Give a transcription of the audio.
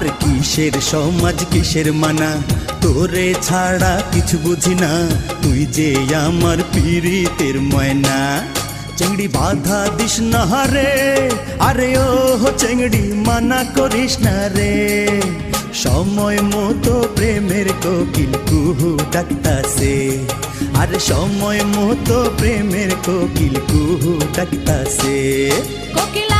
আর কিসের সমাজ কিসের মানা, তোরে ছাড়া কিছু বুঝি না, তুই যে আমার পীড়িতের ময়না। চেংড়ি বাধা দিস না রে, আরে ও চেংড়ি মানা করিস না রে। সময় মতো প্রেমের কোকিল কুহু ডাকতাছে, আরে সময় মতো প্রেমের কোকিল কুহু ডাকতাছে। কোকিল